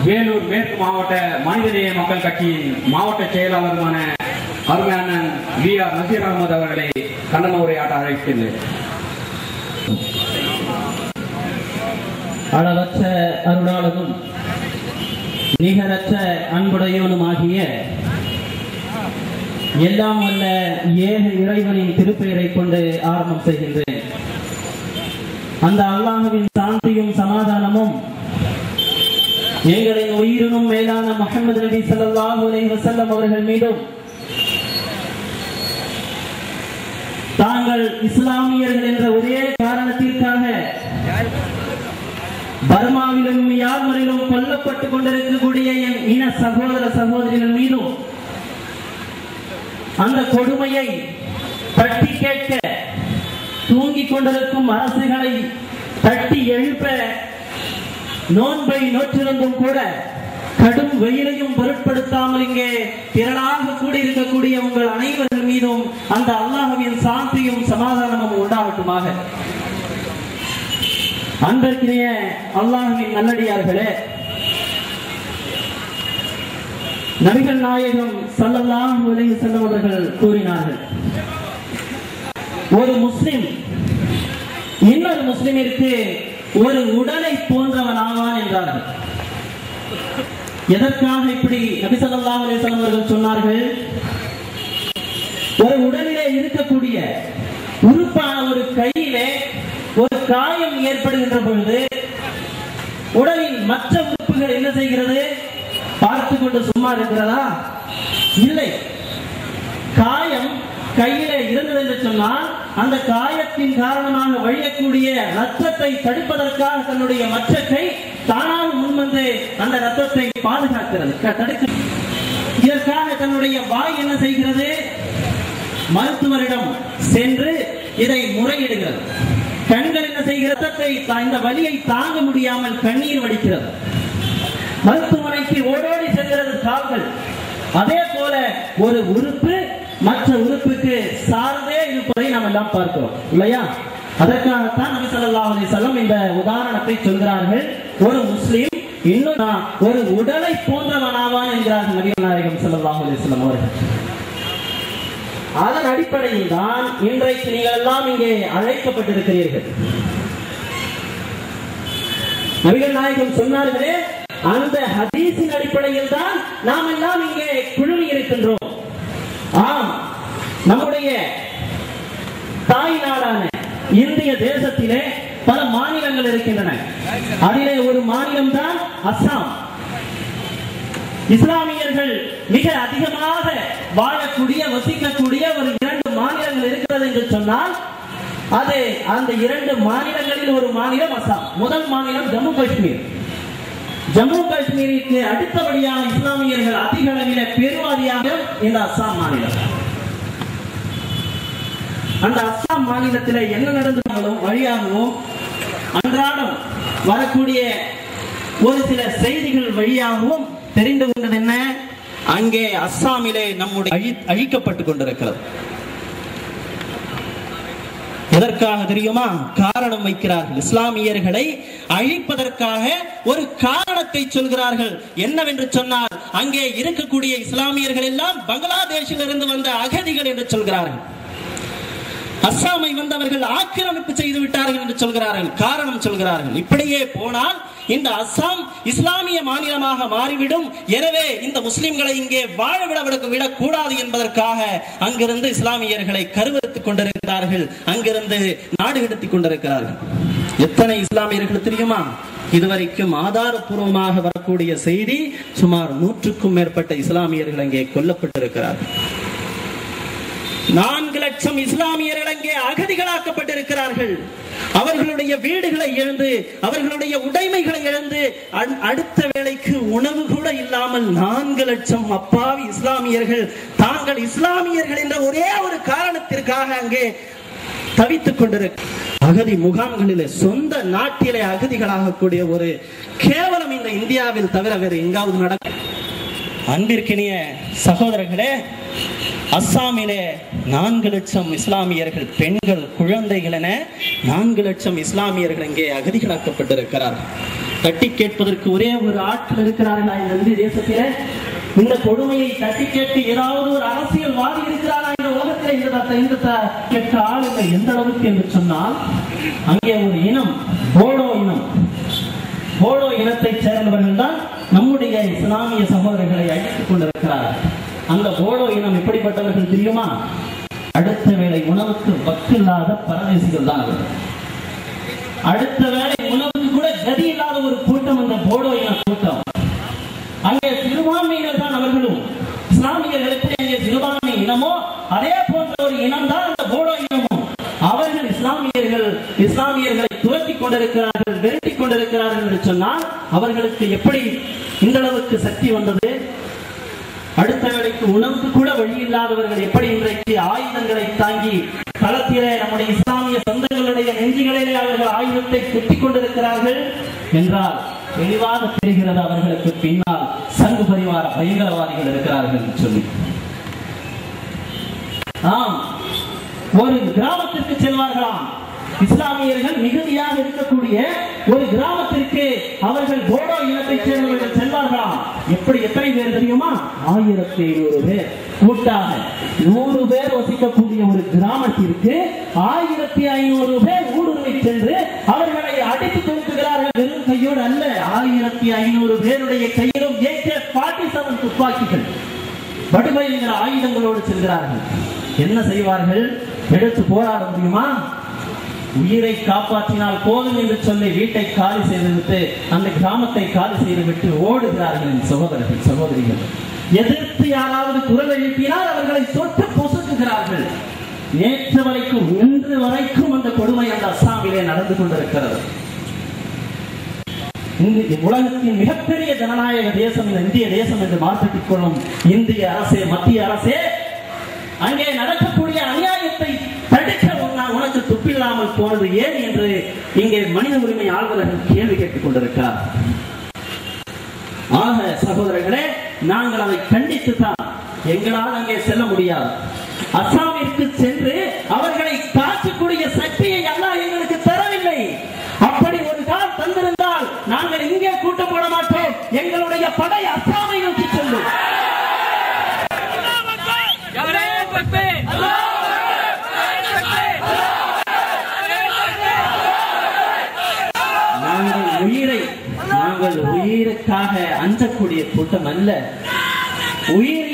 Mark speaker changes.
Speaker 1: வேலூர் மேற்கு மாவட்ட மனிதநேய மக்கள் கட்சியின் மாவட்ட செயலாளருமான அருமையான VR நசீர் அகமது அவர்களை கண்டன உரையாற்ற அழைக்கின்றேன்.
Speaker 2: அளவற்ற அருளாளனும் நிகரற்ற அன்புடையவனும் ஆகிய எல்லாம் வல்ல ஏக இறைவனின் திருப்பெயரை கொண்டு ஆரம்பம் செய்கின்றேன். அந்த அல்லாஹ்வின் சாந்தியும் சமாதானமும் எங்களின் உயிரினும் மேலான முஹம்மது நபி ஸல்லல்லாஹு அலைஹி வஸல்லம் அவர்கள் மீதும், தாங்கள் இஸ்லாமியர்கள் என்ற ஒரே காரணத்திற்காக பர்மாவிலும் மியான்மரிலும் கொல்லப்பட்டுக் கொண்டிருக்கக்கூடிய என் இன சகோதர சகோதரிகள் மீதும், அந்த கொடுமையை தட்டி கேட்க தூங்கிக் கொண்டிருக்கும் அரசுகளை தட்டி எழுப்ப நோன்பை நோற்றிருந்தும் கூட கடும் வெயிலையும் பொருட்படுத்தாமல் இங்கே திரளாக கூடியிருக்கக்கூடிய உங்கள் அனைவர்கள் மீதும் அந்த அல்லாஹ்வின் சாந்தியும் சமாதானமும் உண்டாகட்டுமாக. அன்பிற்கினிய அல்லாஹ்வின் நல்லடியார்களே, நபிகள் நாயகம் ஸல்லல்லாஹு அலைஹி வஸல்லம் அவர்கள் கூறினார்கள், ஒரு முஸ்லிம் இன்னொரு முஸ்லிமிற்கு ஒரு உடலை போன்றவன் ஆவான் என்றார்கள். எதற்காக இப்படி நபி ஸல்லல்லாஹு அலைஹி வஸல்லம் அவர்கள் சொன்னார்கள்? ஒரு உடலிலே இருக்கக்கூடிய உறுப்பான ஒரு கையிலே ஒரு காயம் ஏற்படுகின்ற பொழுது உடலின் மற்ற உறுப்புகள் என்ன செய்கிறது? பார்த்து கொண்டு சும்மா இருக்கிறதா? இல்லை. காயம் கையிலே இருந்தது என்று சொன்னால் அந்த காயத்தின் காரணமாக வழியக்கூடிய ரத்தத்தை தடுப்பதற்காக தன்னுடைய மற்ற கை தானாக முன்வந்து அந்த ரத்தத்தை பாதுகாக்கிறது, தடுக்கிறது. இதற்காக தன்னுடைய வாய் என்ன செய்கிறது? மருத்துவரிடம் சென்று இதை முறையிடுகிறது. கண்கள் என்ன செய்கிறது? ரத்தத்தை, இந்த வலியை தாங்க முடியாமல் கண்ணீர் வடிக்கிறது. மருத்துவமனைக்கு ஓடோடி செல்கிறது கால்கள். அதே போல ஒரு உறுப்பு மற்ற உறுப்புக்கு சார்ந்தே இருப்பதை நாம் எல்லாம் பார்க்கிறோம், இல்லையா? அதற்காகத்தான் நபி ஸல்லல்லாஹு அலைஹி வஸல்லம் இந்த உதாரணத்தை சொல்கிறார்கள். ஒரு முஸ்லிம் இன்னும் ஒரு உடலை போன்றவனாவான் என்கிறார்கள் நபிகள் நாயகம் ஸல்லல்லாஹு அலைஹி வஸல்லம் அவர்கள். அதன் அடிப்படையில் தான் இன்றைக்கு நீங்கள் எல்லாம் இங்கே அழைக்கப்பட்டிருக்கிறீர்கள். நபிகள் நாயகம் சொன்னார்களே, அந்த ஹதீஸின் அடிப்படையில் தான் நாம் எல்லாம் இங்கே குழுமி இருக்கின்றோம். ஆம், நம்முடைய தாய் நாடான இந்திய தேசத்திலே பல மாநிலங்கள் இருக்கின்றன. அதிலே ஒரு மாநிலம் தான் அஸ்ஸாம். இஸ்லாமியர்கள் மிக அதிகமாக வாழக்கூடிய வசிக்கக்கூடிய ஒரு 2 மாநிலங்கள் இருக்கிறது என்று சொன்னால் அது அந்த 2 மாநிலங்களில் ஒரு மாநிலம் அஸ்ஸாம். முதல் மாநிலம் ஜம்மு காஷ்மீர். ஜம்மு காஷ்மீருக்கு அடுத்தபடியான இஸ்லாமியர்கள் அதிக அளவிலே பெருவாரியாக இந்த அஸ்ஸாம் மாநிலம். அந்த அஸ்ஸாம் மாநிலத்தில் என்ன நடந்தாலும் வழியாகவும் அன்றாடம் வரக்கூடிய ஒரு சில செய்திகள் வழியாகவும் தெரிந்து கொண்டது என்ன? அங்கே அஸ்ஸாமிலே நம்முடைய அழிக்கப்பட்டுக் கொண்டிருக்கிறது. எதற்காக தெரியுமா? காரணம் வைக்கிறார்கள். இஸ்லாமியர்களை அழிப்பதற்காக ஒரு காரணத்தை சொல்கிறார்கள். என்னவென்று சொன்னால், அங்கே இருக்கக்கூடிய இஸ்லாமியர்கள் எல்லாம் பங்களாதேஷில் இருந்து வந்த அகதிகள் என்று சொல்கிறார்கள். அஸ்ஸாமை வந்தவர்கள் ஆக்கிரமிப்பு செய்து விட்டார்கள் என்று சொல்கிறார்கள். காரணம் சொல்கிறார்கள். இப்படியே போனால் இந்த அஸ்ஸாம் இஸ்லாமிய மாநிலமாக மாறிவிடும். எனவே இந்த முஸ்லிம்களை இங்கே வாழ விடக்கூடாது என்பதற்காக அங்கிருந்து இஸ்லாமியர்களை கருவறுத்துக் கொண்டிருக்கிறார்கள். அங்கிருந்து நாடு கடத்திக் கொண்டிருக்கிறார்கள். எத்தனை இஸ்லாமியர்கள் தெரியுமா? இதுவரைக்கும் ஆதாரபூர்வமாக வரக்கூடிய செய்தி, சுமார் 100க்கும் மேற்பட்ட இஸ்லாமியர்கள் அங்கே கொல்லப்பட்டிருக்கிறார்கள். 4 லட்சம் இஸ்லாமியர்கள் அங்கே அகதிகளாக்கப்பட்டிருக்கிறார்கள். அவர்களுடைய வீடுகளை இழந்து, அவர்களுடைய உடைமைகளை இழந்து, அடுத்த வேளைக்கு உணவு கூட இல்லாமல் 4 லட்சம் அப்பாவி இஸ்லாமியர்கள் தாங்கள் இஸ்லாமியர்கள் என்ற ஒரே ஒரு காரணத்திற்காக அங்கே தவித்துக் கொண்டிருக்க அகதி முகாம்களிலே, சொந்த நாட்டிலே அகதிகளாக கூடிய ஒரு கேவலம் இந்த இந்தியாவில் தவிர வேறு எங்காவது நடக்கும்? அன்பிற்கினிய சகோதரர்களே, அஸ்ஸாமிலே 4 லட்சம் இஸ்லாமியர்கள், பெண்கள், குழந்தைகள் என 4 லட்சம் இஸ்லாமியர்கள் இங்கே அகதிகளாக்கப்பட்டிருக்கிறார்கள். தட்டி கேட்பதற்கு ஒரே ஒரு ஆட்கள் இருக்கிறார்களா இந்த இந்திய தேசத்திலே? இந்த கொடுமையை தட்டி கேட்க ஏதாவது ஒரு அரசியல்வாதி இருக்கிறாரா இந்த உலகத்தில்? இந்த கேட்க ஆளுங்கள் எந்த அளவுக்கு என்று சொன்னால், அங்கே ஒரு இனம், போடோ இனம், போடோ இனத்தை சேர்ந்தவர்கள் தான் நம்முடைய இஸ்லாமிய சகோதரர்களை அழித்துக் கொண்டிருக்கிறார்கள். அந்த போடோ இனம் எப்படிப்பட்டவர்கள் தெரியுமா? அடுத்த வேளை உணவுக்கு வக்கில்லாத பரதேசிகள் தான் அவர்கள். அடுத்த வேளை உணவுக்கு கூட கதி இல்லாத ஒரு கூட்டம் அந்த போடோ இன கூட்டம். அங்கே சிறுபான்மையினர் தான் அவர்களும். இஸ்லாமியர்கள் எப்படி அங்கே சிறுபான்மை இனமோ அதே போன்ற ஒரு இனம் தான் அந்த போடோ இனமும். அவர்கள் இஸ்லாமியர்களை துரத்தி கொண்டிருக்கிறார்கள், விரட்டி கொண்டிருக்கிறார்கள் என்று சொன்னால் அவர்களுக்கு எப்படி இந்த அளவுக்கு சக்தி வந்தது? அடுத்த வேளைக்கு உணவுக்கு கூட வழி இல்லாதவர்கள் எப்படி இன்றைக்கு ஆயுதங்களை தாங்கி களத்திலே நம்முடைய இஸ்லாமிய சொந்தங்களுடைய நெஞ்சுகளிலே அவர்கள் ஆயுதத்தை குத்திக் கொண்டிருக்கிறார்கள் என்றால் தெளிவாக தெரிகிறது அவர்களுக்கு பின்னால் சங்கு பரிவார பயங்கரவாதிகள் இருக்கிறார்கள் என்று சொல்லி. ஆம், ஒரு கிராமத்திற்கு செல்வார்களாம் இஸ்லாமியர்கள் மிகுதியாக இருக்கக்கூடிய ஒரு கிராமத்திற்கு அவர்கள் போடோ இனத்தை சேர்ந்தவர்கள் செல்வார்களாம். எத்தனை பேர் தெரியுமா? 1500 பேர் கூட்டாக 100 பேர் வசிக்கக்கூடிய ஒரு கிராமத்திற்கு 1500 பேர் ஊடுருவி சென்று அவர்களை அடித்து தூக்குகிறார்கள். வெறும் கையோடு அல்ல, 1500 பேருடைய கையிலும் AK-47 துப்பாக்கிகள், வடுமை என்கிற ஆயுதங்களோடு செல்கிறார்கள். என்ன செய்வார்கள்? எடுத்து போராட முடியுமா? உயிரை காப்பாற்றினால் போதும் என்று சொல்லி வீட்டை காலி செய்துவிட்டு அந்த கிராமத்தை காலி செய்துவிட்டு ஓடுகிறார்கள். சகோதரர்கள், சகோதரிகள், எதிர்த்து யாராவது குரல் எழுப்பினால் அவர்களை தொட்டு பொசுக்குகிறார்கள். நேற்று வரைக்கும், இன்று வரைக்கும் அந்த கொடுமை அந்த அஸ்ஸாமிலே நடந்து கொண்டிருக்கிறது. உலகத்தின் மிகப்பெரிய ஜனநாயக தேசம் இந்த இந்திய தேசம் என்று மாற்றிக் கொள்ளும் இந்திய அரசே, மத்திய அரசே, அங்கே நடக்கக்கூடிய அநியாயத்தை தடுக்க உனக்கு துப்பில்லாமல் போனது ஏன் என்று இங்கே மனித உரிமை ஆர்வலர்கள் கேள்வி கேட்டுக் கொண்டிருக்கிறார். ஆக சகோதரர்களே, நாங்கள் அதை கண்டித்துத்தான் எங்களால் அங்கே செல்ல முடியாது. அஸ்ஸாமிற்கு சென்று அவர்களை காக்கக்கூடிய சக்தியை அல்லாஹ் எங்களுக்கு தரவில்லை. அப்படி ஒரு கால் தந்திருந்தால் நாங்கள் இங்கே கூட்டம் போட மாட்டோம். எங்களுடைய படை அஸ்ஸாமை நோக்கி செல்லும். நாங்கள் உயிருக்காக அஞ்சக்கூடிய கூட்டம் அல்ல. உயிர்